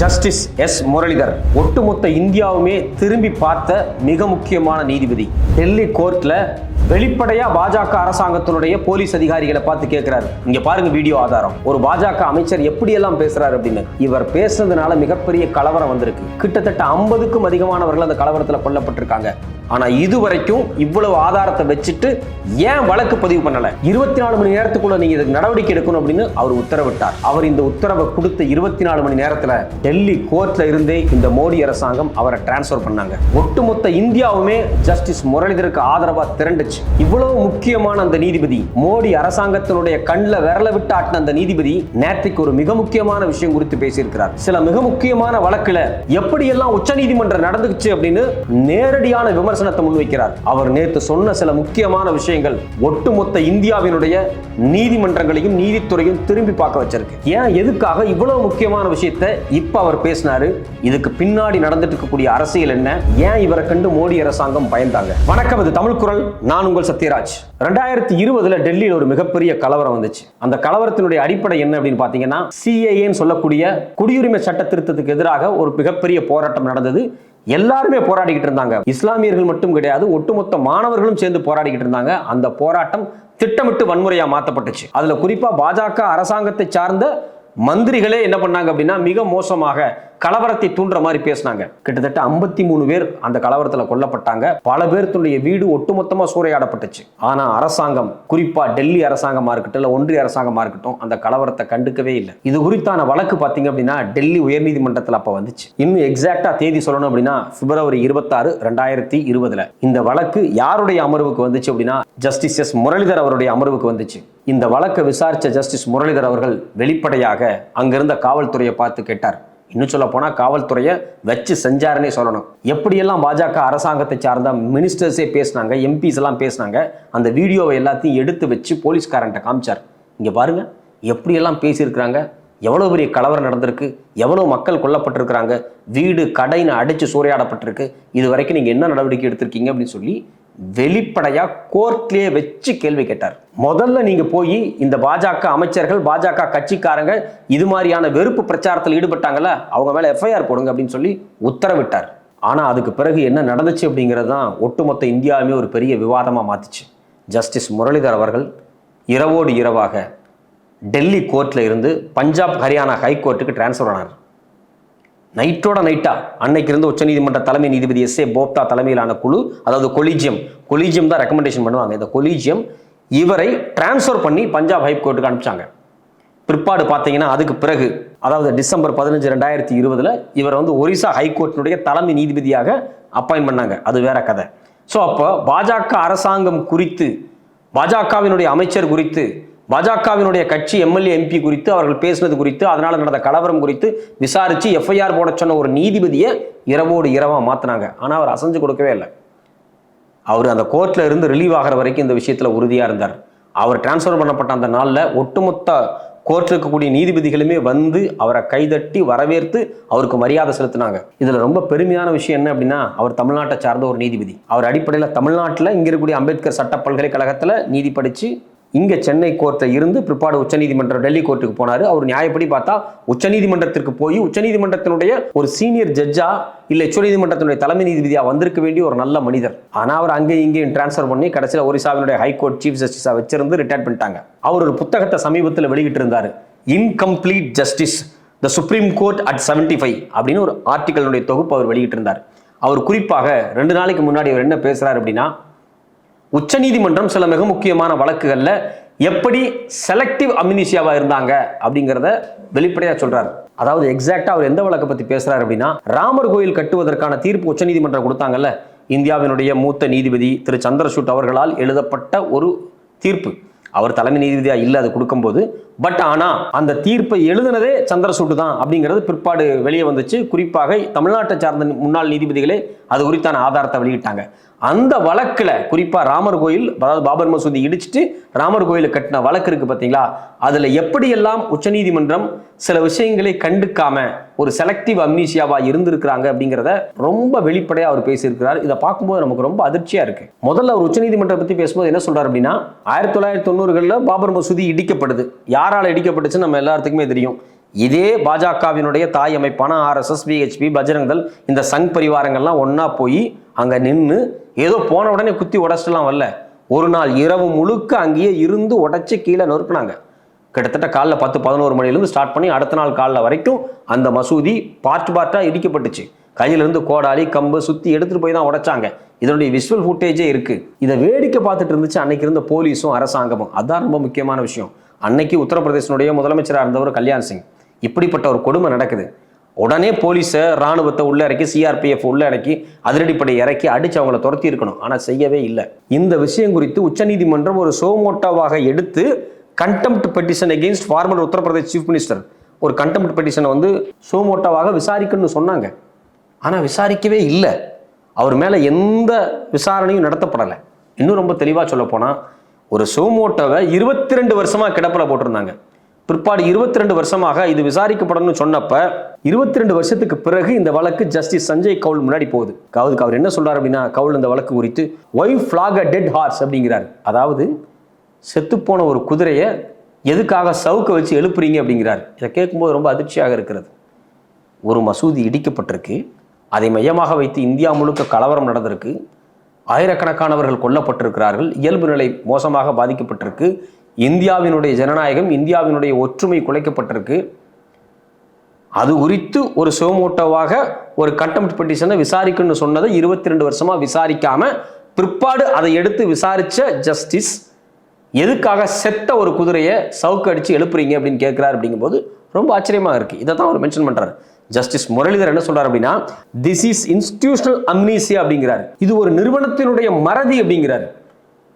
Justice S Muralidhar ஒட்டுமொத்த இந்தியாவுமே திரும்பி பார்த்த மிக முக்கியமான நீதிபதி. டெல்லி கோர்ட்ல வெளிப்படையா பாஜக அரசாங்கத்தினுடைய போலீஸ் அதிகாரிகளை பார்த்து கேட்கிறாரு. இங்க பாருங்க வீடியோ ஆதாரம். ஒரு பாஜக அமைச்சர் எப்படி எல்லாம் பேசுறாரு அப்படின்னு. இவர் பேசுனதுனால மிகப்பெரிய கலவரம் வந்திருக்கு. கிட்டத்தட்ட 50க்கும் அதிகமானவர்கள் அந்த கலவரத்தில் கொல்லப்பட்டிருக்காங்க. ஆனா இதுவரைக்கும் இவ்வளவு ஆதாரத்தை வச்சுட்டு ஏன் வழக்கு பதிவு பண்ணல? 24 மணி நேரத்துக்குள்ள நீங்க இதுக்கு நடவடிக்கை எடுக்கணும் அப்படின்னு அவர் உத்தரவிட்டார். அவர் இந்த உத்தரவை கொடுத்த 24 மணி நேரத்துல டெல்லி கோர்ட்ல இருந்தே இந்த மோடி அரசாங்கம் அவரை டிரான்ஸ்பர் பண்ணாங்க. ஒட்டுமொத்த இந்தியாவுமே ஜஸ்டிஸ் முரளிதருக்கு ஆதரவா திரண்டுச்சு. இவ்வளவு முக்கியமான அந்த நீதிபதி, மோடி அரசாங்கத்தினுடைய கண்ணில் விரல விட்டு ஆட்டின அந்த நீதிபதி நேற்றுக்கு ஒரு மிக முக்கியமான விஷயம் குறித்து பேசியிருக்கிறார். சில மிக முக்கியமான வழக்குல எப்படியெல்லாம் உச்ச நீதிமன்றம் நடந்துச்சு அப்படின்னு நேரடியான விமர்சனத்தை முன்வைக்கிறார். அவர் நேற்று சொன்ன சில முக்கியமான விஷயங்கள் ஒட்டுமொத்த இந்தியாவினுடைய நீதிமன்றங்களையும் நீதித்துறையும் திரும்பி பார்க்க வச்சிருக்கு. ஏன் எதுக்காக இவ்வளவு முக்கியமான விஷயத்தை இப்ப அவர் பேசினாரு? இதுக்கு பின்னாடி நடந்துட்டு இருக்கக்கூடிய அரசியல் என்ன? ஏன் இவரை கண்டு மோடி அரசாங்கம் பயந்தாங்க? வணக்கம், இது தமிழ் குரல். நான் உங்கள் சத்யராஜ். 2020 டெல்லியில் ஒரு மிகப்பெரிய கலவரம் வந்துச்சு. அந்த கலவரத்தினுடைய அடிப்படை என்ன அப்படின்னு பாத்தீங்கன்னா, சிஏஏன்னு சொல்லக்கூடிய குடியுரிமை சட்ட திருத்தத்துக்கு எதிராக ஒரு மிகப்பெரிய போராட்டம் நடந்தது. எல்லாருமே போராடிக்கிட்டு இருந்தாங்க. இஸ்லாமியர்கள் மட்டும் கிடையாது, ஒட்டுமொத்த மாணவர்களும் சேர்ந்து போராடிக்கிட்டு இருந்தாங்க. அந்த போராட்டம் திட்டமிட்டு வன்முறையா மாற்றப்பட்டுச்சு. அதுல குறிப்பா பாஜக அரசாங்கத்தை சார்ந்த மந்திரிகளே என்ன பண்ணாங்க அப்படின்னா, மிக மோசமாக கலவரத்தை தூண்டுற மாதிரி பேசினாங்க. கிட்டத்தட்ட 53 பேர் அந்த கலவரத்தில் கொல்லப்பட்டாங்க. பல பேருடைய வீடு ஒட்டுமொத்தமா சூறையாடப்பட்டுச்சு. ஆனா அரசாங்கம், குறிப்பா டெல்லி அரசாங்கமா இருக்கட்டும், இல்ல ஒன்றிய அரசாங்கமா இருக்கட்டும், அந்த கலவரத்தை கண்டுக்கவே இல்லை. இது குறித்தான வழக்கு பாத்தீங்க அப்படின்னா டெல்லி உயர்நீதிமன்றத்தில் அப்ப வந்துச்சு. இன்னும் எக்ஸாக்டா தேதி சொல்லணும் அப்படின்னா பிப்ரவரி 26, 2020 இந்த வழக்கு யாருடைய அமர்வுக்கு வந்துச்சு அப்படின்னா ஜஸ்டிஸ் எஸ் முரளிதர் அவருடைய அமர்வுக்கு வந்துச்சு. இந்த வழக்கை விசாரிச்ச ஜஸ்டிஸ் முரளிதர் அவர்கள் வெளிப்படையாக அங்கிருந்த காவல்துறையை பார்த்து கேட்டார். இன்னும் சொல்ல போனா காவல்துறையை வச்சு செஞ்சாருன்னே சொல்லணும். எப்படியெல்லாம் பாஜக அரசாங்கத்தை சார்ந்த மினிஸ்டர்ஸே பேசினாங்க, எம்பிஸ் எல்லாம் பேசினாங்க, அந்த வீடியோவை எல்லாத்தையும் எடுத்து வச்சு போலீஸ்காரன்ட்ட காமிச்சார். இங்க பாருங்க எப்படியெல்லாம் பேசியிருக்கிறாங்க, எவ்வளவு பெரிய கலவரம் நடந்திருக்கு, எவ்வளவு மக்கள் கொல்லப்பட்டிருக்கிறாங்க, வீடு கடைன்னு அடிச்சு சூறையாடப்பட்டிருக்கு, இது வரைக்கும் நீங்க என்ன நடவடிக்கை எடுத்திருக்கீங்க அப்படின்னு சொல்லி வெளிப்படையா கோர்ட்லயே வச்சு கேள்வி கேட்டார். முதல்ல நீங்க போய் இந்த பாஜக அமைச்சர்கள், பாஜக கட்சிக்காரங்க இது மாதிரியான வெறுப்பு பிரச்சாரத்தில் ஈடுபட்டாங்கல்ல, அவங்க மேல எஃப்ஐஆர் போடுங்க அப்படின்னு சொல்லி உத்தரவிட்டார். ஆனா அதுக்கு பிறகு என்ன நடந்துச்சு அப்படிங்கிறது தான் ஒட்டுமொத்த இந்தியாவுமே ஒரு பெரிய விவாதமா மாத்துச்சு. ஜஸ்டிஸ் முரளிதர் அவர்கள் இரவோடு இரவாக டெல்லி கோர்ட்ல இருந்து பஞ்சாப் ஹரியானா ஹைகோர்ட்டுக்கு டிரான்ஸ்பர் ஆனார். நைட்டோட நைட்டா அன்னைக்கு இருந்து உச்சநீதிமன்ற தலைமை நீதிபதி எஸ்.ஏ. போப்தா தலைமையிலான குழு, அதாவது கொலீஜியம் தான் ரெக்கமெண்டேஷன் பண்ணுவாங்க. இந்த கொலீஜியம் இவரை டிரான்ஸ்பர் பண்ணி பஞ்சாப் ஹைகோர்ட்டுக்கு அனுப்பிச்சாங்க. பிற்பாடு பார்த்தீங்கன்னா அதுக்கு பிறகு, அதாவது டிசம்பர் 15, 2020 இவர் ஒரிசா ஹைகோர்ட்டினுடைய தலைமை நீதிபதியாக அப்பாயின்ட் பண்ணாங்க. அது வேற கதை. ஸோ அப்போ பாஜக அரசாங்கம் குறித்து, பாஜகவினுடைய அமைச்சர் குறித்து, பாஜகவினுடைய கட்சி எம்எல்ஏ எம்பி குறித்து அவர்கள் பேசினது குறித்து, அதனால நடந்த கலவரம் குறித்து விசாரிச்சு எஃப்ஐஆர் போட சொன்ன ஒரு நீதிபதியை இரவோடு இரவா மாத்தினாங்க. ஆனா அவர் அசைஞ்சு கொடுக்கவே இல்லை. அவர் அந்த கோர்ட்ல இருந்து ரிலீவ் ஆகிற வரைக்கும் இந்த விஷயத்துல உறுதியா இருந்தார். அவர் டிரான்ஸ்பர் பண்ணப்பட்ட அந்த நாள்ல ஒட்டுமொத்த கோர்ட்ல இருக்கக்கூடிய நீதிபதிகளுமே அவரை கைதட்டி வரவேற்று அவருக்கு மரியாதை செலுத்தினாங்க. இதுல ரொம்ப பெருமையான விஷயம் என்ன அப்படின்னா, அவர் தமிழ்நாட்டை சார்ந்த ஒரு நீதிபதி. அவர் அடிப்படையில் தமிழ்நாட்டில் இங்க இருக்கக்கூடிய அம்பேத்கர் சட்ட பல்கலைக்கழகத்துல நீதி படிச்சு இங்க சென்னை கோர்ட்ல இருந்து பிற்பாடு உச்சநீதிமன்றம் டெல்லி கோர்ட்டுக்கு போனாரு. அவர் நியாயப்படி பார்த்தா உச்சநீதிமன்றத்திற்கு போய் உச்சநீதிமன்றத்தினுடைய ஒரு சீனியர் ஜட்ஜா இல்ல உச்சநீதிமன்றத்தினுடைய தலைமை நீதிபதியா வந்திருக்க வேண்டிய ஒரு நல்ல மனிதர். ஆனா அவர் அங்கேயும் இங்கேயும் டிரான்ஸ்பர் பண்ணி கடைசியில் ஒரிசாவினுடைய ஹைகோர்ட் சீஃப் ஜஸ்டிஸா வச்சிருந்து ரிட்டையர் பண்ணிட்டாங்க. அவர் ஒரு புத்தகத்தை சமீபத்தில் வெளியிட்டு இருந்தாரு, incomplete justice the supreme court at 75 அப்படின்னு ஒரு ஆர்டிகலுடைய தொகுப்பு அவர் வெளியிட்டு இருந்தார். அவர் குறிப்பாக 2 நாளைக்கு முன்னாடி அவர் என்ன பேசுறாரு அப்படின்னா, உச்சநீதிமன்றம் சில மிக முக்கியமான வழக்குகள்ல எப்படி செலக்டிவ் அம்னீசியாவா இருந்தாங்க அப்படிங்கிறத வெளிப்படையா சொல்றாரு. அதாவது எக்ஸாக்டா அவர் எந்த வழக்கை பத்தி பேசுறாரு அப்படின்னா, ராமர் கோயில் கட்டுவதற்கான தீர்ப்பு உச்சநீதிமன்றம் கொடுத்தாங்கல்ல, இந்தியாவினுடைய மூத்த நீதிபதி திரு சந்திரசூட் அவர்களால் எழுதப்பட்ட ஒரு தீர்ப்பு. அவர் தலைமை நீதிபதியா இல்ல அது கொடுக்கும்போது, பட் ஆனா அந்த தீர்ப்பை எழுதினதே சந்திரசூட் தான் அப்படிங்கிறது பிற்பாடு வெளியே வந்துச்சு. குறிப்பாக தமிழ்நாட்டை சார்ந்த முன்னாள் நீதிபதிகளே அது குறித்தான ஆதாரத்தை வெளியிட்டாங்க. அந்த வழக்குல குறிப்பா ராமர் கோயில், அதாவது பாபர் மசூதி இடிச்சிட்டு ராமர் கோயிலை கட்டின வழக்கு இருக்கு பாத்தீங்களா, அதுல எப்படியெல்லாம் உச்சநீதிமன்றம் சில விஷயங்களை கண்டுக்காம ஒரு செலக்டிவ் அம்னீசியாவா இருந்திருக்கிறாங்க அப்படிங்கிறத ரொம்ப வெளிப்படையா அவர் பேசியிருக்கிறார். இதை பார்க்கும்போது நமக்கு ரொம்ப அதிர்ச்சியா இருக்கு. முதல்ல அவர் உச்சநீதிமன்றம் பத்தி பேசும்போது என்ன சொல்றாரு அப்படின்னா, 1990களில் பாபர் மசூதி இடிக்கப்படுது. யாரால இடிக்கப்பட்டுச்சு நம்ம எல்லாத்துக்குமே தெரியும். இதே பாஜகவினுடைய தாய் அமைப்பான RSS, VHP, பஜ்ரங் தள், இந்த சங் பரிவாரங்கள்லாம் ஒன்னா போய் அங்க நின்று ஏதோ போன உடனே குத்தி உடச்சிட்டுலாம் வரல. ஒரு நாள் இரவு முழுக்க அங்கேயே இருந்து உடைச்சு கீழே நொறுக்குனாங்க. கிட்டத்தட்ட காலைல 10-11 மணிலேருந்து ஸ்டார்ட் பண்ணி அடுத்த நாள் காலைல வரைக்கும் அந்த மசூதி பார்ட்டாக இடிக்கப்பட்டுச்சு. கையிலிருந்து கோடாலி கம்பு சுற்றி எடுத்துகிட்டு போய் தான் உடைச்சாங்க. இதனுடைய விஷுவல் ஃபுட்டேஜே இருக்குது. இதை வேடிக்கை பார்த்துட்டு இருந்துச்சு அன்னைக்கு இருந்த போலீஸும் அரசாங்கமும். அதுதான் ரொம்ப முக்கியமான விஷயம். அன்னைக்கு உத்தரப்பிரதேசனுடைய முதலமைச்சராக இருந்தவர் கல்யாண் சிங். இப்படிப்பட்ட ஒரு கொடுமை நடக்குது. உடனே போலீஸை, ராணுவத்தை உள்ள இறக்கி, CRPF உள்ள இறக்கி, அதிரடிப்படை இறக்கி அடிச்சு அவங்கள துரத்தி இருக்கணும். ஆனால் செய்யவே இல்லை. இந்த விஷயம் குறித்து உச்சநீதிமன்றம் ஒரு சோமோட்டோவாக எடுத்து contempt petition against former Uttar Pradesh chief minister ஒரு கண்டெம்ட் பெட்டிஷனை வந்து சோமோட்டோவாக விசாரிக்கணும்னு சொன்னாங்க. ஆனால் விசாரிக்கவே இல்லை. அவர் மேலே எந்த விசாரணையும் நடத்தப்படலை. இன்னும் ரொம்ப தெளிவாக சொல்ல போனால், ஒரு சோமோட்டோவை 22 வருஷமாக கிடப்பில் போட்டிருந்தாங்க. பிற்பாடு 22 வருஷமாக இது விசாரிக்கப்படணும்னு சொன்னப்ப 22 வருஷத்துக்கு பிறகு இந்த வழக்கு ஜஸ்டிஸ் சஞ்சய் கவுல் முன்னாடி போகுது. அவர் என்ன சொல்றாரு அப்படின்னா, கவுல் இந்த வழக்கு குறித்து ஒய் ஃபிளாக் அ டெட் ஹார்ஸ் அப்படிங்கிறார். அதாவது செத்துப்போன ஒரு குதிரையை எதுக்காக சவுக்க வச்சு எழுப்புறீங்க அப்படிங்கிறார். இதை கேட்கும்போது ரொம்ப அதிர்ச்சியாக இருக்கிறது. ஒரு மசூதி இடிக்கப்பட்டிருக்கு, அதை மையமாக வைத்து இந்தியா முழுக்க கலவரம் நடந்திருக்கு, ஆயிரக்கணக்கானவர்கள் கொல்லப்பட்டிருக்கிறார்கள், இயல்பு நிலை மோசமாக பாதிக்கப்பட்டிருக்கு, இந்தியாவினுடைய ஜனநாயகம், இந்தியாவினுடைய ஒற்றுமை குலைக்கப்பட்டிருக்கு. அது குறித்து ஒரு சோமோட்டோவாக ஒரு கண்டெம்ட் பெட்டிஷனை விசாரிக்கணும்னு சொன்னதை 22 வருஷமா விசாரிக்காம பிற்பாடு அதை எடுத்து விசாரிச்ச ஜஸ்டிஸ் எதுக்காக செத்த ஒரு குதிரையை சவுக்கு அடிச்சு எழுப்புறீங்க அப்படின்னு கேட்கிறார். அப்படிங்கும்போது ரொம்ப ஆச்சரியமாக இருக்கு. இதை தான் அவர் மென்ஷன் பண்றாரு. ஜஸ்டிஸ் முரளிதர் என்ன சொல்றாரு அப்படின்னா, திஸ் இஸ் இன்ஸ்டிடியூஷனல் அம்னீசியா அப்படிங்கிறார். இது ஒரு நிறுவனத்தினுடைய மறதி அப்படிங்கிறார்.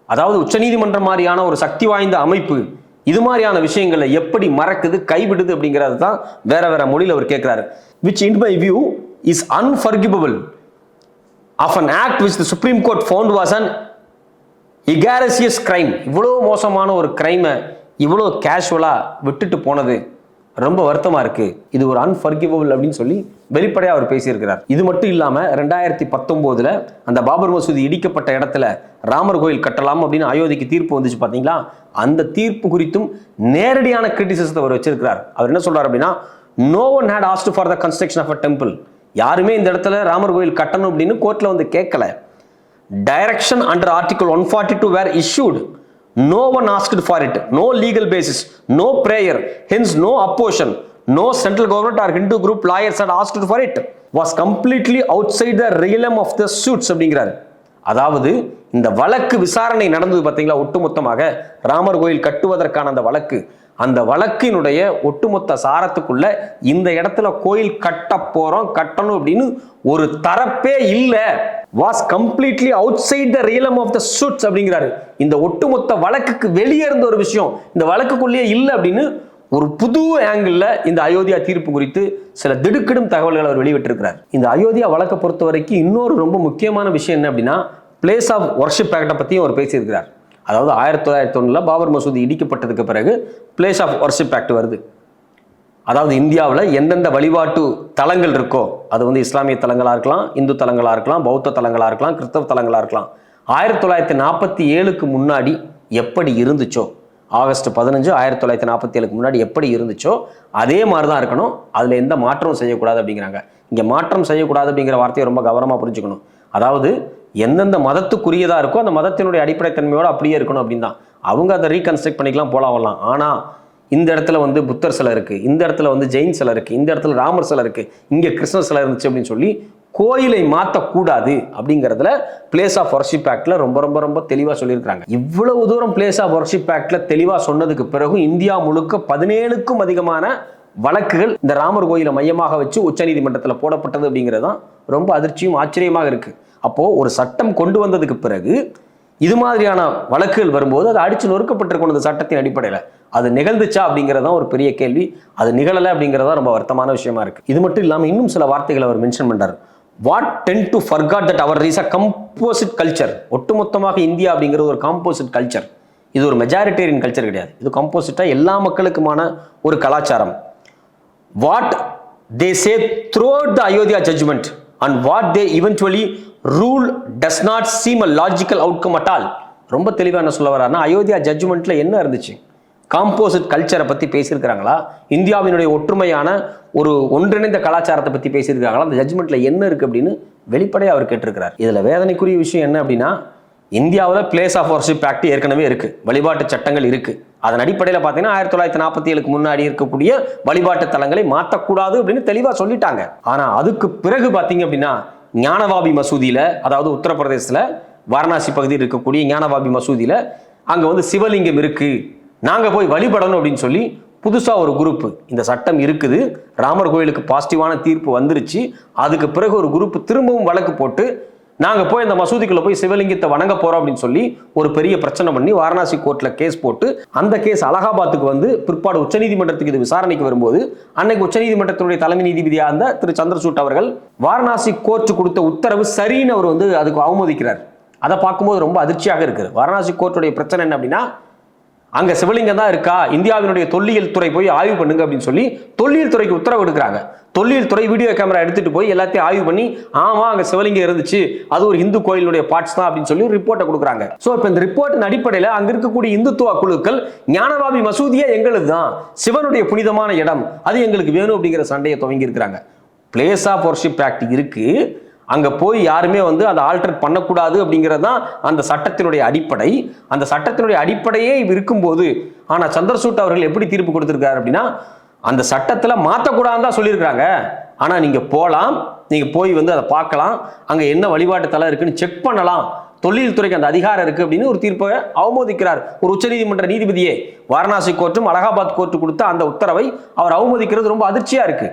அதாவது உச்சநீதிமன்றம் மாதிரியான ஒரு சக்தி வாய்ந்த அமைப்பு இது மாதிரியான விஷயங்களை எப்படி மறக்குது, கைவிடுது அப்படிங்கிறது தான் வேற வேற மொழியில் அவர் கேட்கிறாரு. which in my view is unforgivable of an act which the Supreme Court found was an egregious crime. இவ்வளோ மோசமான ஒரு கிரைமை இவ்வளோ கேஷுவலா விட்டுட்டு போனது ரொம்ப வருத்தமா இருக்கு. இது ஒரு அன்ஃபர்கிவபிள் அப்படின்னு சொல்லி வெளிப்படையா அவர் பேசியிருக்கிறார். இது மட்டும் இல்லாம 2019 அந்த பாபர் மசூதி இடிக்கப்பட்ட இடத்துல ராமர் கோயில் கட்டலாம் அப்படின்னு அயோத்திக்கு தீர்ப்பு வந்துச்சு பாத்தீங்களா, அந்த தீர்ப்பு குறித்தும் நேரடியான கிரிட்டிசிசத்தை அவர் வச்சிருக்கிறார். அவர் என்ன சொல்றாரு அப்படின்னா, no one had asked for the construction of a temple. யாருமே இந்த இடத்துல ராமர் கோயில் கட்டணும் அப்படின்னு கோர்ட்ல வந்து கேட்கல. Direction under article 142 were issued. No one asked for it. No legal basis. No prayer. Hence no opposition. No central government or Hindu group lawyers had asked for it. Was completely outside the realm of the suits அப்படிங்கிறார். அதாவது இந்த வழக்கு விசாரணை நடந்தது பார்த்தீங்களா, ஒட்டுமொத்தமாக ராமர் கோயில் கட்டுவதற்கான அந்த வழக்கினுடைய ஒட்டுமொத்த சாரத்துக்குள்ள இந்த இடத்துல கோயில் கட்டணும் அப்படின்னு ஒரு தரப்பே இல்லை. was completely outside the realm of the suits அப்படிங்கிறாரு. இந்த ஒட்டுமொத்த வழக்குக்கு வெளியே இருந்த ஒரு விஷயம் இந்த வழக்குக்குள்ளேயே இல்லை அப்படின்னு ஒரு புது ஆங்கிள் இந்த அயோத்தியா தீர்ப்பு குறித்து சில திடுக்கிடும் தகவல்கள் அவர் வெளியிட்டிருக்கிறார். இந்த அயோத்தியா வழக்கை பொறுத்த வரைக்கும் இன்னொரு ரொம்ப முக்கியமான விஷயம் என்ன அப்படின்னா, பிளேஸ் ஆஃப் வர்ஷிப் ஆக்டை பற்றியும் அவர் பேசியிருக்கிறார். அதாவது 1901 பாபர் மசூதி இடிக்கப்பட்டதுக்கு பிறகு பிளேஸ் ஆஃப் வர்ஷிப் ஆக்ட் வருது. அதாவது இந்தியாவில் எந்தெந்த வழிபாட்டு தலங்கள் இருக்கோ, அது வந்து இஸ்லாமிய தலங்களாக இருக்கலாம், இந்து தலங்களாக இருக்கலாம், பௌத்த தலங்களாக இருக்கலாம், கிறிஸ்தவ தலங்களாக இருக்கலாம், 1947க்கு முன்னாடி எப்படி இருந்துச்சோ, ஆகஸ்ட் 15 1947க்கு முன்னாடி எப்படி இருந்துச்சோ அதே மாதிரி தான் இருக்கணும். அதில் எந்த மாற்றமும் செய்யக்கூடாது அப்படிங்கிறாங்க. இங்கே மாற்றம் செய்யக்கூடாது அப்படிங்கிற வார்த்தையை ரொம்ப கவனமாக புரிஞ்சுக்கணும். அதாவது எந்தெந்த மதத்துக்குரியதாக இருக்கோ அந்த மதத்தினுடைய அடிப்படை தன்மையோடு அப்படியே இருக்கணும் அப்படின்னு தான். அவங்க அதை ரீகன்ஸ்ட்ரக்ட் பண்ணிக்கலாம், போலாம். ஆனால் இந்த இடத்துல வந்து புத்தர் சிலை இருக்குது, இந்த இடத்துல வந்து ஜெயின் சிலை இருக்குது, இந்த இடத்துல ராமர் சிலை இருக்குது, இங்கே கிருஷ்ணர் சிலை இருந்துச்சு அப்படின்னு சொல்லி கோயிலை மாற்றக்கூடாது அப்படிங்கிறதுல பிளேஸ் ஆஃப் வர்ஷிப் ஆக்ட்ல ரொம்ப ரொம்ப ரொம்ப தெளிவாக சொல்லியிருக்காங்க. இவ்வளவு தூரம் பிளேஸ் ஆஃப் வர்ஷிப் ஆக்ட்ல தெளிவாக சொன்னதுக்கு பிறகு இந்தியா முழுக்க 17க்கும் அதிகமான வழக்குகள் இந்த ராமர் கோயிலை மையமாக வச்சு உச்சநீதிமன்றத்தில் போடப்பட்டது அப்படிங்கிறது தான் ரொம்ப அதிர்ச்சியும் ஆச்சரியமாக இருக்கு. அப்போ ஒரு சட்டம் கொண்டு வந்ததுக்கு பிறகு இது மாதிரியான வழக்குகள் வரும்போது அது அடிச்சு நொறுக்கப்பட்டிருக்கணும் இந்த சட்டத்தின் அடிப்படையில். அது நிகழ்ந்துச்சா அப்படிங்கிறதா ஒரு பெரிய கேள்வி. அது நிகழலை அப்படிங்கிறதா ரொம்ப வருத்தமான விஷயமா இருக்கு. இது மட்டும் இல்லாமல் இன்னும் சில வார்த்தைகளை அவர் மென்ஷன் பண்றாரு. What tend to forget that our is a composite culture. ஒட்டுமொத்தமாக இந்தியா அப்படிங்கிறது ஒரு காம்போசிட் கல்ச்சர். இது ஒரு மெஜாரிட்டேரியன் கல்ச்சர் கிடையாது. இது கம்போசிட்டா எல்லா மக்களுக்குமான ஒரு கலாச்சாரம். What they say throughout the Ayodhya judgment and what they eventually rule does not seem a logical outcome at all. ரொம்ப தெளிவாக என்ன சொல்ல வர்றாருன்னா, அயோத்தியா ஜட்ஜ்மெண்ட்ல என்ன இருந்துச்சு, காம்போசிட் கல்ச்சரை பற்றி பேசியிருக்கிறாங்களா, இந்தியாவினுடைய ஒற்றுமையான ஒரு ஒன்றிணைந்த கலாச்சாரத்தை பற்றி பேசியிருக்காங்களா, அந்த ஜட்ஜ்மெண்ட்ல என்ன இருக்கு அப்படின்னு வெளிப்படையாக அவர் கேட்டிருக்கிறார். இதுல வேதனைக்குரிய விஷயம் என்ன அப்படின்னா, இந்தியாவில் பிளேஸ் ஆஃப் வர்ஷிப் ஆக்ட் ஏற்கனவே இருக்கு, வழிபாட்டு சட்டங்கள் இருக்கு. அதன் அடிப்படையில் பார்த்தீங்கன்னா 1947 முன்னாடி இருக்கக்கூடிய வழிபாட்டு தலங்களை மாற்றக்கூடாது அப்படின்னு தெளிவாக சொல்லிட்டாங்க. ஆனால் அதுக்கு பிறகு பார்த்தீங்க அப்படின்னா ஞானவாபி மசூதியில், அதாவது உத்தரப்பிரதேசத்தில் வாரணாசி பகுதியில் இருக்கக்கூடிய ஞானவாபி மசூதியில் அங்கே வந்து சிவலிங்கம் இருக்கு, நாங்கள் போய் வழிபடணும் அப்படின்னு சொல்லி புதுசாக ஒரு குரூப், இந்த சட்டம் இருக்குது, ராமர் கோயிலுக்கு பாசிட்டிவான தீர்ப்பு வந்துருச்சு, அதுக்கு பிறகு ஒரு குரூப் திரும்பவும் வழக்கு போட்டு நாங்கள் போய் இந்த மசூதிக்குள்ள போய் சிவலிங்கத்தை வணங்க போறோம் அப்படின்னு சொல்லி ஒரு பெரிய பிரச்சனை பண்ணி வாரணாசி கோர்ட்ல கேஸ் போட்டு, அந்த கேஸ் அலகாபாத்துக்கு வந்து பிற்பாடு உச்சநீதிமன்றத்துக்கு இது விசாரணைக்கு வரும்போது அன்னைக்கு உச்சநீதிமன்றத்தினுடைய தலைமை நீதிபதியாக இருந்த திரு சந்திரசூட் அவர்கள் வாரணாசி கோர்ட் கொடுத்த உத்தரவு சரின்னு அவர் வந்து அதுக்கு அவமதிக்கிறார். அதை பார்க்கும்போது ரொம்ப அதிர்ச்சியாக இருக்குது. வாரணாசி கோர்ட்டுடைய பிரச்சனை என்ன அப்படின்னா, அங்க சிவலிங்கம் தான் இருக்கா, இந்தியாவினுடைய தொல்லியல் துறை போய் ஆய்வு பண்ணுங்க அப்படின்னு சொல்லி தொல்லியல் துறைக்கு உத்தரவு எடுக்கிறாங்க. தொல்லியல் துறை வீடியோ கேமரா எடுத்துட்டு போய் எல்லாத்தையும் ஆய்வு பண்ணி, ஆமா அங்க சிவலிங்கம் இருந்துச்சு, அது ஒரு இந்து கோயிலுடைய பார்ட்ஸ் தான் அப்படின்னு சொல்லி ரிப்போர்ட்டை கொடுக்குறாங்க. சோ இப்போ இந்த ரிப்போர்ட்டின் அடிப்படையில் அங்க இருக்கக்கூடிய இந்துத்துவ குழுக்கள் ஞானவாபி மசூதியே எங்களுக்கு தான், சிவனுடைய புனிதமான இடம், அது எங்களுக்கு வேணும் அப்படிங்கிற சண்டையை துவங்கி இருக்கிறாங்க. பிளேஸ் ஆஃப் வர்ஷிப் ஆக்ட் இருக்கு, அங்க போய் யாருமே வந்து அதை ஆல்டர் பண்ணக்கூடாது அப்படிங்கிறது தான் அந்த சட்டத்தினுடைய அடிப்படை. அந்த சட்டத்தினுடைய அடிப்படையே இருக்கும்போது, ஆனா சந்திரசூட் அவர்கள் எப்படி தீர்ப்பு கொடுத்திருக்காரு அப்படின்னா, அந்த சட்டத்துல மாற்றக்கூடாதுன்னு தான் சொல்லியிருக்காங்க. ஆனா நீங்க போகலாம், நீங்க போய் வந்து அதை பார்க்கலாம், அங்க என்ன வழிபாட்டு தலம் இருக்குன்னு செக் பண்ணலாம், தொழில் துறைக்கு அந்த அதிகாரம் இருக்கு அப்படின்னு ஒரு தீர்ப்பை அவமதிக்கிறார் ஒரு உச்சநீதிமன்ற நீதிபதியே. வாரணாசி கோர்ட்டும் அலகாபாத் கோர்ட்டு கொடுத்த அந்த உத்தரவை அவர் அவமதிக்கிறது ரொம்ப அதிர்ச்சியா இருக்கு.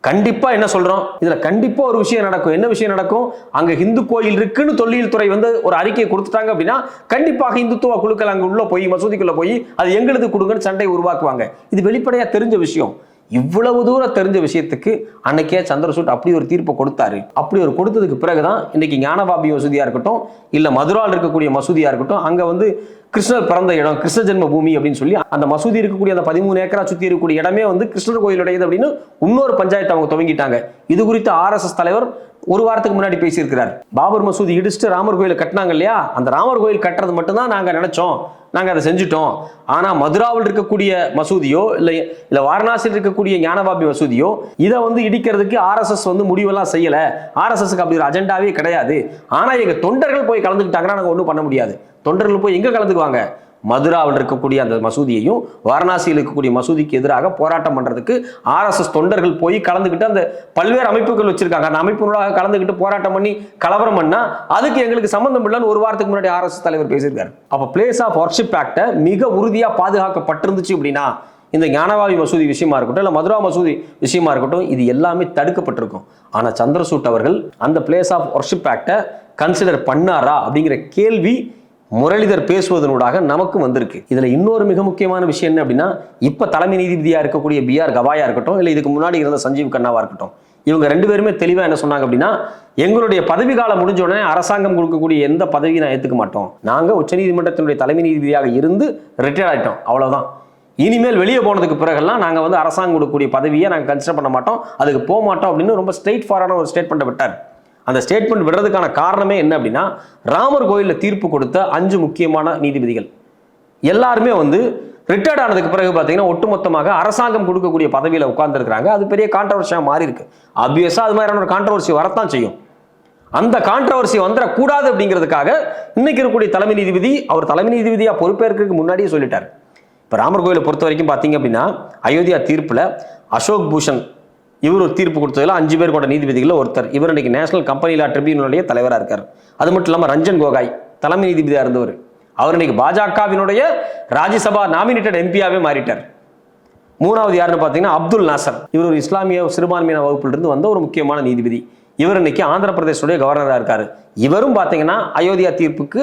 கண்டிப்பா என்ன சொல்றோம், இதுல கண்டிப்பா ஒரு விஷயம் நடக்கும். என்ன விஷயம் நடக்கும், அங்க இந்து கோயில் இருக்குன்னு தொல்லியல் துறை வந்து ஒரு அறிக்கையை கொடுத்துட்டாங்க அப்படின்னா கண்டிப்பாக இந்துத்துவ குழுக்கள் அங்க உள்ள போய் மசூதிக்குள்ள போய் அது எங்களுக்கு கொடுங்கன்னு சண்டை உருவாக்குவாங்க. இது வெளிப்படையா தெரிஞ்ச விஷயம். இவ்வளவு தூரம் தெரிஞ்ச விஷயத்துக்கு அன்னைக்கே சந்திரசூட் அப்படி ஒரு தீர்ப்பை கொடுத்தாரு. அப்படி ஒரு கொடுத்ததுக்கு பிறகுதான் இன்னைக்கு ஞானவாபி மசூதியா இருக்கட்டும், இல்ல மதுரால் இருக்கக்கூடிய மசூதியா இருக்கட்டும், அங்க வந்து கிருஷ்ணர் பிறந்த இடம், கிருஷ்ண ஜென்ம பூமி அப்படின்னு சொல்லி அந்த மசூதி இருக்கக்கூடிய அந்த 13 ஏக்கரா சுத்தி இருக்கக்கூடிய இடமே வந்து கிருஷ்ணர் கோயிலுடையது அப்படின்னு இன்னொரு பஞ்சாயத்து அவங்க துவங்கிட்டாங்க. இது குறித்து RSS தலைவர் ஒரு வாரத்துக்கு முன்னாடி பேசியிருக்கிறார். பாபர் மசூதி இடிச்சுட்டு ராமர் கோயில் கட்டினாங்க இல்லையா, அந்த ராமர் கோயில் கட்டுறது மட்டும்தான் நாங்க நினைச்சோம், நாங்க அதை செஞ்சுட்டோம். ஆனா மதுராவில் இருக்கக்கூடிய மசூதியோ இல்ல வாரணாசியில் இருக்கக்கூடிய ஞானவாபி மசூதியோ இதை வந்து இடிக்கிறதுக்கு RSS வந்து முடிவெல்லாம் செய்யல, RSSக்கு அப்படி ஒரு அஜெண்டாவே கிடையாது. ஆனா எங்க தொண்டர்கள் போய் கலந்துக்கிட்டாங்கன்னா நாங்க ஒன்றும் பண்ண முடியாது. தொண்டர்கள் போய் எங்க கலந்துக்குவாங்க, மதுராவில் இருக்கக்கூடிய அந்த மசூதியையும் வாரணாசியில் இருக்கக்கூடிய மசூதிக்கு எதிராக போராட்டம் பண்றதுக்கு RSS தொண்டர்கள் போய் கலந்துக்கிட்டு அந்த பல்வேறு அமைப்புகள் வச்சிருக்காங்க, அந்த அமைப்புகளாக கலந்துக்கிட்டு போராட்டம் பண்ணி கலவரம் பண்ணா அதுக்கு எங்களுக்கு சம்பந்தம் இல்லைன்னு ஒரு வாரத்துக்கு முன்னாடி RSS தலைவர் பேசியிருக்காரு. அப்ப பிளேஸ் ஆஃப் வர்ஷிப் ஆக்ட மிக உறுதியா பாதுகாக்கப்பட்டிருந்துச்சு அப்படின்னா இந்த ஞானவாபி மசூதி விஷயமா இருக்கட்டும், இல்ல மதுரா மசூதி விஷயமா இருக்கட்டும், இது எல்லாமே தடுக்கப்பட்டிருக்கும். ஆனா சந்திரசூட் அவர்கள் அந்த place of worship act consider பண்ணாரா அப்படிங்கிற கேள்வி முரளிதர் பேசுவதனூடாக நமக்கு வந்திருக்கு. இதுல இன்னொரு மிக முக்கியமான விஷயம் என்ன அப்படின்னா, இப்ப தலைமை நீதிபதியா இருக்கக்கூடிய BR கவாயா இருக்கட்டும், இல்ல இதுக்கு முன்னாடி இருந்த சஞ்சீவ் கண்ணாவா இருக்கட்டும், இவங்க ரெண்டு பேருமே தெளிவா என்ன சொன்னாங்க அப்படின்னா, எங்களுடைய பதவி காலம் முடிஞ்ச உடனே அரசாங்கம் கொடுக்கக்கூடிய எந்த பதவியும் நான் ஏத்துக்க மாட்டோம், நாங்க உச்சநீதிமன்றத்தினுடைய தலைமை நீதிபதியாக இருந்து ரிட்டையர் ஆயிட்டோம், அவ்வளவுதான். இனிமேல் வெளியே போனதுக்கு பிறகெல்லாம் நாங்க வந்து அரசாங்கம் கொடுக்கக்கூடிய பதவியை நாங்க கன்சிடர் பண்ண மாட்டோம், அதுக்கு போக மாட்டோம் அப்படின்னு ரொம்ப ஸ்ட்ரெயிட் ஃபார்வர்டான ஒரு ஸ்டேட்மெண்ட் விட்டார். அந்த ஸ்டேட்மெண்ட் விடுறதுக்கான காரணமே என்ன அப்படின்னா, ராமர் கோயிலில் தீர்ப்பு கொடுத்த 5 முக்கியமான நீதிபதிகள் எல்லாருமே வந்து ரிட்டையர்ட் ஆனதுக்கு பிறகு பார்த்தீங்கன்னா ஒட்டுமொத்தமாக அரசாங்கம் கொடுக்கக்கூடிய பதவியில் உட்கார்ந்துருக்காங்க. அது பெரிய கான்ட்ரவர்சியாக மாறி இருக்கு. ஆப்வியஸா அது மாதிரியான ஒரு கான்ட்ரவர்சி வரத்தான் செய்யும். அந்த கான்ட்ரவர்சி வந்துடக்கூடாது அப்படிங்கிறதுக்காக இன்னைக்கு இருக்கக்கூடிய தலைமை நீதிபதி அவர் தலைமை நீதிபதியாக பொறுப்பேற்கிறதுக்கு முன்னாடியே சொல்லிட்டார். இப்போ ராமர் கோயிலை பொறுத்த வரைக்கும் பார்த்தீங்க அப்படின்னா, அயோத்தியா தீர்ப்பில் அசோக் பூஷன் இவர் ஒரு தீர்ப்பு கொடுத்ததில் 5 பேர் கொண்ட நீதிபதிகள் ஒருத்தர். இவர் இன்னைக்கு நேஷனல் கம்பெனி லா ட்ரிபியூனலுடைய தலைவராக இருக்கார். அது மட்டும் இல்லாமல் ரஞ்சன் கோகாய் தலைமை நீதிபதியாக இருந்தவர், அவர் இன்னைக்கு பாஜகவினுடைய ராஜ்யசபா நாமினேட்டட் எம்பியாவே மாறிட்டார். 3வது யாருன்னு பார்த்தீங்கன்னா அப்துல் நாசர், இவர் ஒரு இஸ்லாமிய சிறுபான்மையின வகுப்பிலிருந்து வந்த ஒரு முக்கியமான நீதிபதி. இவர் இன்னைக்கு ஆந்திர பிரதேசனுடைய கவர்னராக இருக்காரு. இவரும் பார்த்தீங்கன்னா அயோத்தியா தீர்ப்புக்கு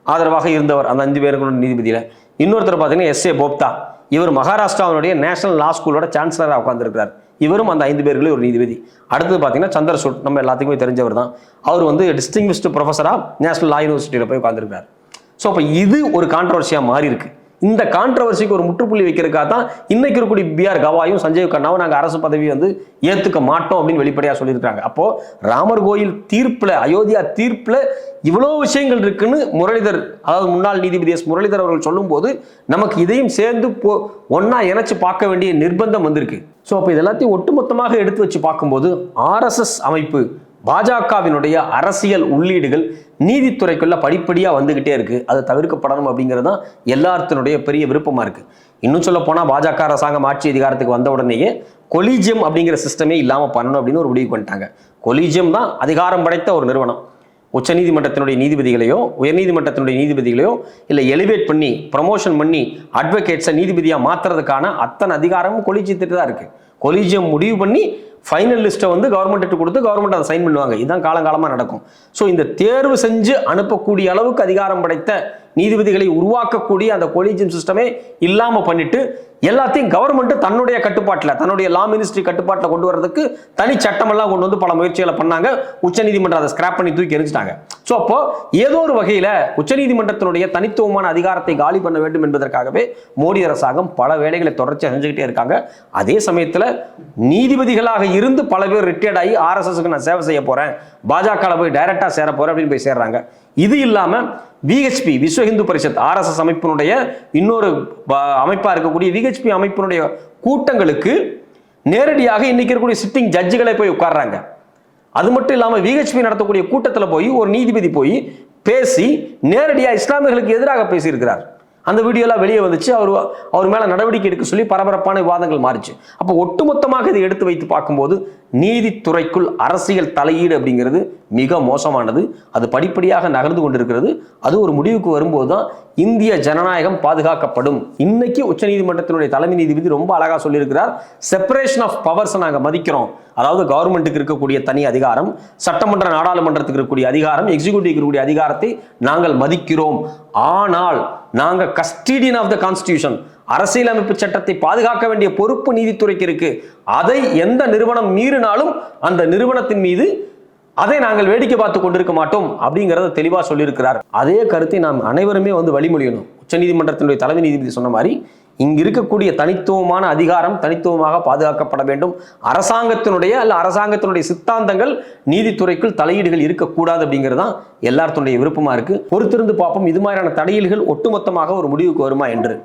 ஆதரவாக இருந்தவர் அந்த 5 பேருக்கு நீதிபதியில். இன்னொருத்தர் பார்த்தீங்கன்னா SA போப்தா, இவர் மகாராஷ்டிராவுடைய நேஷனல் லா ஸ்கூலோட சான்சலராக உட்கார்ந்துருக்கிறார். இவரும் அந்த 5 பேர்களில் ஒரு நீதிபதி. அடுத்தது பார்த்தீங்கன்னா சந்திரசூட், நம்ம எல்லாத்துக்குமே தெரிஞ்சவர் தான். அவர் வந்து டிஸ்டிங்விஷ்டு ப்ரொஃபஸராக நேஷனல் லா யூனிவர்சிட்டியில் போய் உட்கார்ந்துருக்கார். ஸோ அப்போ இது ஒரு கான்ட்ரவர்சியாக மாறி இருக்கு. இந்த கான்ட்ரவர்சிக்கு ஒரு முற்றுப்புள்ளி வைக்கிறதுக்காக தான் இன்னைக்கு இருக்கக்கூடிய பிஆர் கவாயும் சஞ்சீவ் கண்ணாவும் நாங்கள் அரசு பதவி ஏற்றுக்க மாட்டோம் அப்படின்னு வெளிப்படையாக சொல்லியிருக்காங்க. அப்போ ராமர் கோயில் தீர்ப்புல, அயோத்தியா தீர்ப்புல இவ்வளோ விஷயங்கள் இருக்குன்னு முரளிதர், அதாவது முன்னாள் நீதிபதி எஸ் முரளிதர் அவர்கள் சொல்லும் போது நமக்கு இதையும் சேர்ந்து ஒன்னா இணைச்சு பார்க்க வேண்டிய நிர்பந்தம் வந்திருக்கு. ஸோ அப்போ இது எல்லாத்தையும் ஒட்டுமொத்தமாக எடுத்து வச்சு பார்க்கும்போது ஆர்எஸ்எஸ் அமைப்பு, பாஜகவினுடைய அரசியல் உள்ளீடுகள் நீதித்துறைக்குள்ள படிப்படியா வந்துகிட்டே இருக்கு. அது தவிர்க்கப்படணும் அப்படிங்கிறது தான் எல்லாத்தினுடைய பெரிய விருப்பமா இருக்கு. இன்னும் சொல்ல போனா பாஜக அரசாங்கம் ஆட்சி அதிகாரத்துக்கு வந்த உடனேயே கொலிஜியம் அப்படிங்கிற சிஸ்டமே இல்லாம பண்ணணும் அப்படின்னு ஒரு முடிவு பண்ணிட்டாங்க. கொலிஜியம் தான் அதிகாரம் படைத்த ஒரு நிறுவனம். உச்சநீதிமன்றத்தினுடைய நீதிபதிகளையோ உயர்நீதிமன்றத்தினுடைய நீதிபதிகளையோ இல்லை எலிவேட் பண்ணி ப்ரமோஷன் பண்ணி அட்வொகேட்ஸை நீதிபதியாக மாற்றுறதுக்கான அத்தனை அதிகாரமும் கொலிஜியத்துக்கு தான் இருக்கு. கொலிஜியம் முடிவு பண்ணி ஃபைனல் லிஸ்ட்டை கவர்மெண்ட்டு கொடுத்து கவர்மெண்ட் அதை சைன் பண்ணுவாங்க. இதுதான் காலங்காலமாக நடக்கும். ஸோ இந்த தேர்வு செஞ்சு அனுப்பக்கூடிய அளவுக்கு அதிகாரம் படைத்த நீதிபதிகளை உருவாக்கக்கூடிய அந்த கொலிஜியம் சிஸ்டமே இல்லாமல் பண்ணிட்டு எல்லாத்தையும் கவர்மெண்ட் தன்னுடைய கட்டுப்பாட்டில், தன்னுடைய லா மினிஸ்ட்ரி கட்டுப்பாட்டில் கொண்டு வரதுக்கு தனி சட்டமெல்லாம் கொண்டு பல முயற்சிகளை பண்ணாங்க. உச்சநீதிமன்றம் அதை ஸ்கிராப் பண்ணி தூக்கி எரிஞ்சிட்டாங்க. ஸோ அப்போ ஏதோ ஒரு வகையில் உச்சநீதிமன்றத்தினுடைய தனித்துவமான அதிகாரத்தை காலி பண்ண வேண்டும் என்பதற்காகவே மோடி அரசாங்கம் பல வேலைகளை தொடர்ச்சியாக செஞ்சுக்கிட்டே இருக்காங்க. அதே சமயத்தில் நீதிபதிகளாக இருந்து பல பேர் ரிட்டையர்ட் ஆகி ஆர்எஸ்எஸ்க்கு நான் சேவை செய்ய போறேன், பாஜக போய் டைரக்டா சேர போறேன் அப்படின்னு போய் சேர்றாங்க. இது இல்லாம விஹெச்பி, விஸ்வ இந்து பரிஷத், ஆர்எஸ்எஸ் அமைப்பினுடைய இன்னொரு அமைப்பா இருக்கக்கூடிய விஹெச்பி அமைப்பினுடைய கூட்டங்களுக்கு நேரடியாக இன்னைக்கு இருக்கக்கூடிய சிட்டிங் ஜட்ஜுகளை போய் உட்கார்றாங்க. அது மட்டும் இல்லாம விஹெச்பி நடத்தக்கூடிய கூட்டத்தில் போய் ஒரு நீதிபதி போய் பேசி நேரடியாக இஸ்லாமியர்களுக்கு எதிராக பேசியிருக்கிறார். அந்த வீடியோலாம் வெளியே வந்துச்சு. அவர் மேல நடவடிக்கை எடுக்க சொல்லி பரபரப்பான விவாதங்கள் மாறிச்சு. அப்போ ஒட்டுமொத்தமாக இதை எடுத்து வைத்து பார்க்கும்போது நீதித்துறைக்குள் அரசியல் தலையீடு அப்படிங்கிறது மிக மோசமானது. அது படிப்படியாக நகர்ந்து கொண்டிருக்கிறது. அது ஒரு முடிவுக்கு வரும்போது தான் இந்திய ஜனநாயகம் பாதுகாக்கப்படும். இன்னைக்கு உச்சநீதிமன்றத்தினுடைய தலைமை நீதிபதி ரொம்ப அழகா சொல்லியிருக்கிறார், செப்பரேஷன் ஆஃப் பவர்ஸ் நாங்கள் மதிக்கிறோம். அதாவது கவர்மெண்ட்டுக்கு இருக்கக்கூடிய தனி அதிகாரம், சட்டமன்ற நாடாளுமன்றத்துக்கு இருக்கக்கூடிய அதிகாரம், எக்ஸிக்யூட்டிவ் இருக்கக்கூடிய அதிகாரத்தை நாங்கள் மதிக்கிறோம். ஆனால் நாங்கள் கஸ்டடியன் ஆஃப் த கான்ஸ்டிடியூஷன், அரசியலமைப்பு சட்டத்தை பாதுகாக்க வேண்டிய பொறுப்பு நீதித்துறைக்கு இருக்கு. அதை எந்த நிறுவனம் மீறினாலும் அந்த நிறுவனத்தின் மீது அதை நாங்கள் வேடிக்கை பார்த்து கொண்டிருக்க மாட்டோம் அப்படிங்கிறத தெளிவாக சொல்லியிருக்கிறார். அதே கருத்தை நாம் அனைவருமே வழிமொழியணும். உச்சநீதிமன்றத்தினுடைய தலைமை நீதிபதி சொன்ன மாதிரி இங்கு இருக்கக்கூடிய தனித்துவமான அதிகாரம் தனித்துவமாக பாதுகாக்கப்பட வேண்டும். அரசாங்கத்தினுடைய சித்தாந்தங்கள் நீதித்துறைக்குள் தலையீடுகள் இருக்கக்கூடாது அப்படிங்கிறது தான் எல்லாருடைய விருப்பமா இருக்கு. பொறுத்திருந்து பார்ப்போம் இது மாதிரியான தடையீடுகள் ஒட்டுமொத்தமாக ஒரு முடிவுக்கு வருமா என்று.